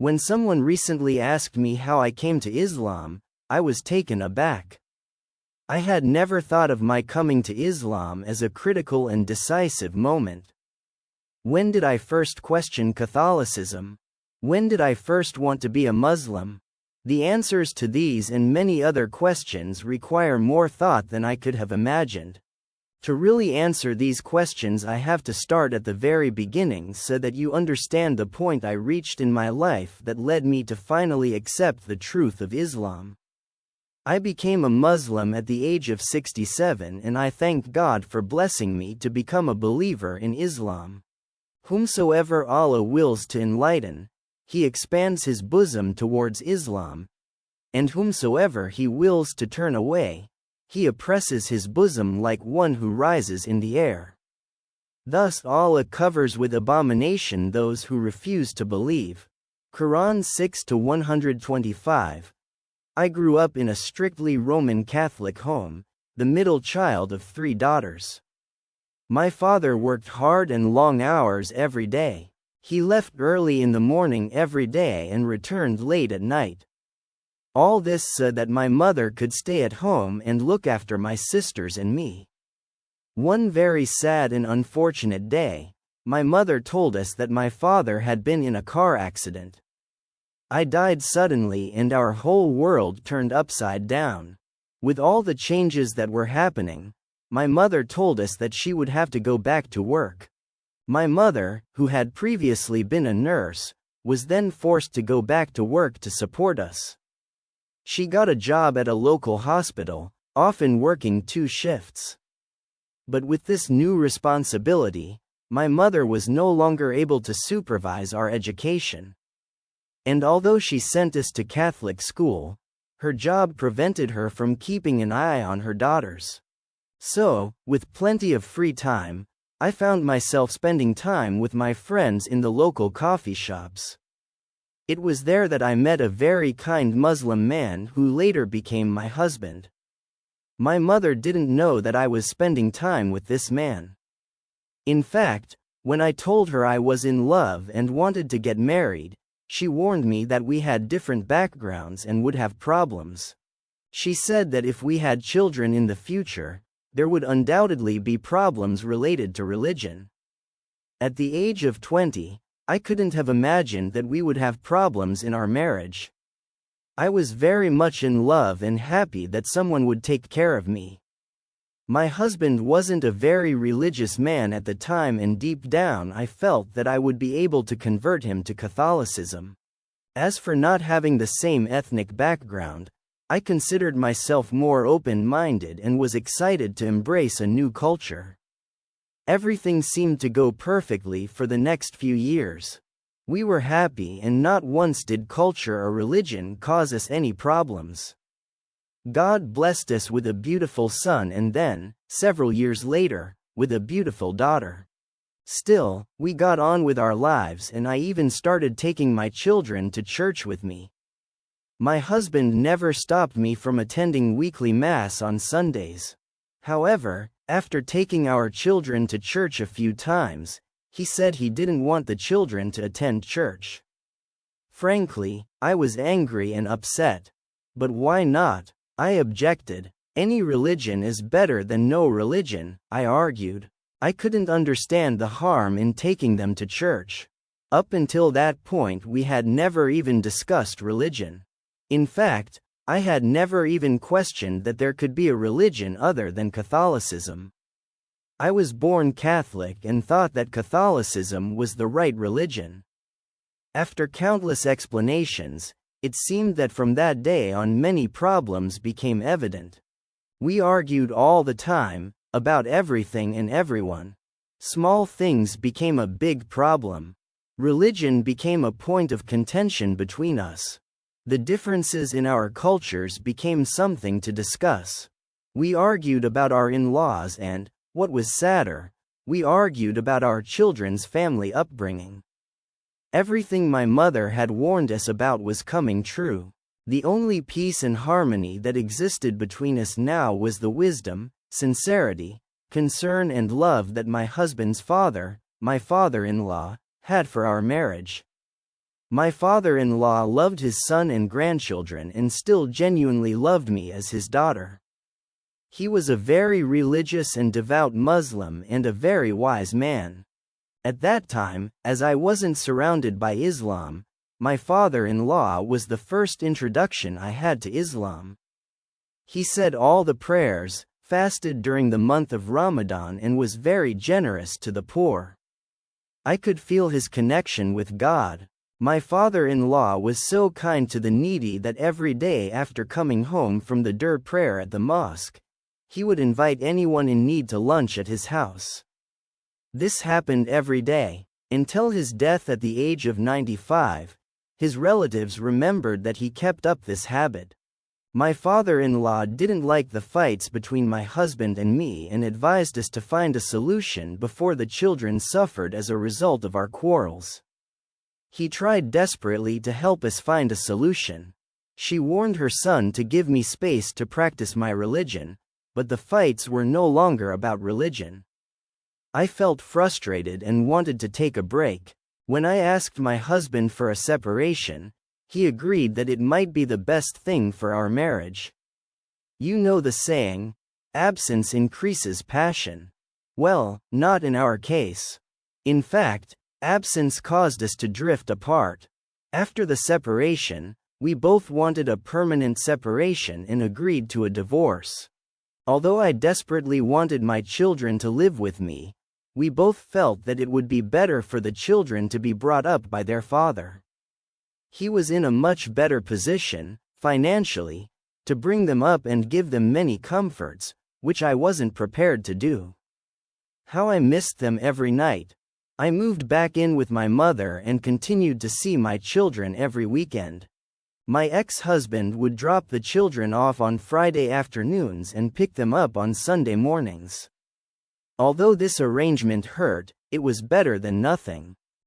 When someone recently asked me how I came to Islam, I was taken aback. I had never thought of my coming to Islam as a critical and decisive moment. When did I first question Catholicism? When did I first want to be a Muslim? The answers to these and many other questions require more thought than I could have imagined. To really answer these questions, I have to start at the very beginning so that you understand the point I reached in my life that led me to finally accept the truth of Islam. I became a Muslim at the age of 67, and I thank God for blessing me to become a believer in Islam. Whomsoever Allah wills to enlighten, He expands his bosom towards Islam, and whomsoever He wills to turn away, He oppresses his bosom like one who rises in the air. Thus Allah covers with abomination those who refuse to believe. Quran 6-125. I grew up in a strictly Roman Catholic home, the middle child of 3 daughters. My father worked hard and long hours every day. He left early in the morning every day and returned late at night. All this so that my mother could stay at home and look after my sisters and me. One very sad and unfortunate day, my mother told us that my father had been in a car accident. I died suddenly and our whole world turned upside down. With all the changes that were happening, my mother told us that she would have to go back to work. My mother, who had previously been a nurse, was then forced to go back to work to support us. She got a job at a local hospital, often working 2 shifts. But with this new responsibility, my mother was no longer able to supervise our education. And although she sent us to Catholic school, her job prevented her from keeping an eye on her daughters. So, with plenty of free time, I found myself spending time with my friends in the local coffee shops. It was there that I met a very kind Muslim man who later became my husband. My mother didn't know that I was spending time with this man. In fact, when I told her I was in love and wanted to get married, she warned me that we had different backgrounds and would have problems. She said that if we had children in the future, there would undoubtedly be problems related to religion. At the age of 20, I couldn't have imagined that we would have problems in our marriage. I was very much in love and happy that someone would take care of me. My husband wasn't a very religious man at the time, and deep down I felt that I would be able to convert him to Catholicism. As for not having the same ethnic background, I considered myself more open-minded and was excited to embrace a new culture. Everything seemed to go perfectly for the next few years. We were happy, and not once did culture or religion cause us any problems. God blessed us with a beautiful son and then, several years later, with a beautiful daughter. Still, we got on with our lives, and I even started taking my children to church with me. My husband never stopped me from attending weekly Mass on Sundays. However, after taking our children to church a few times, he said he didn't want the children to attend church. Frankly, I was angry and upset. But why not? I objected. Any religion is better than no religion, I argued. I couldn't understand the harm in taking them to church. Up until that point, we had never even discussed religion. In fact, I had never even questioned that there could be a religion other than Catholicism. I was born Catholic and thought that Catholicism was the right religion. After countless explanations, it seemed that from that day on many problems became evident. We argued all the time, about everything and everyone. Small things became a big problem. Religion became a point of contention between us. The differences in our cultures became something to discuss. We argued about our in-laws and, what was sadder, we argued about our children's family upbringing. Everything my mother had warned us about was coming true. The only peace and harmony that existed between us now was the wisdom, sincerity, concern and love that my husband's father, my father-in-law, had for our marriage. My father-in-law loved his son and grandchildren and still genuinely loved me as his daughter. He was a very religious and devout Muslim and a very wise man. At that time, as I wasn't surrounded by Islam, my father-in-law was the first introduction I had to Islam. He said all the prayers, fasted during the month of Ramadan, and was very generous to the poor. I could feel his connection with God. My father-in-law was so kind to the needy that every day after coming home from the Dur prayer at the mosque, he would invite anyone in need to lunch at his house. This happened every day, until his death at the age of 95. His relatives remembered that he kept up this habit. My father-in-law didn't like the fights between my husband and me and advised us to find a solution before the children suffered as a result of our quarrels. He tried desperately to help us find a solution. She warned her son to give me space to practice my religion, but the fights were no longer about religion. I felt frustrated and wanted to take a break. When I asked my husband for a separation, he agreed that it might be the best thing for our marriage. You know the saying, absence increases passion. Well, not in our case. In fact, absence caused us to drift apart. After the separation, we both wanted a permanent separation and agreed to a divorce. Although I desperately wanted my children to live with me, we both felt that it would be better for the children to be brought up by their father. He was in a much better position, financially, to bring them up and give them many comforts, which I wasn't prepared to do. How I missed them every night. I moved back in with my mother and continued to see my children every weekend. My ex-husband would drop the children off on Friday afternoons and pick them up on Sunday mornings. Although this arrangement hurt, it was better than nothing.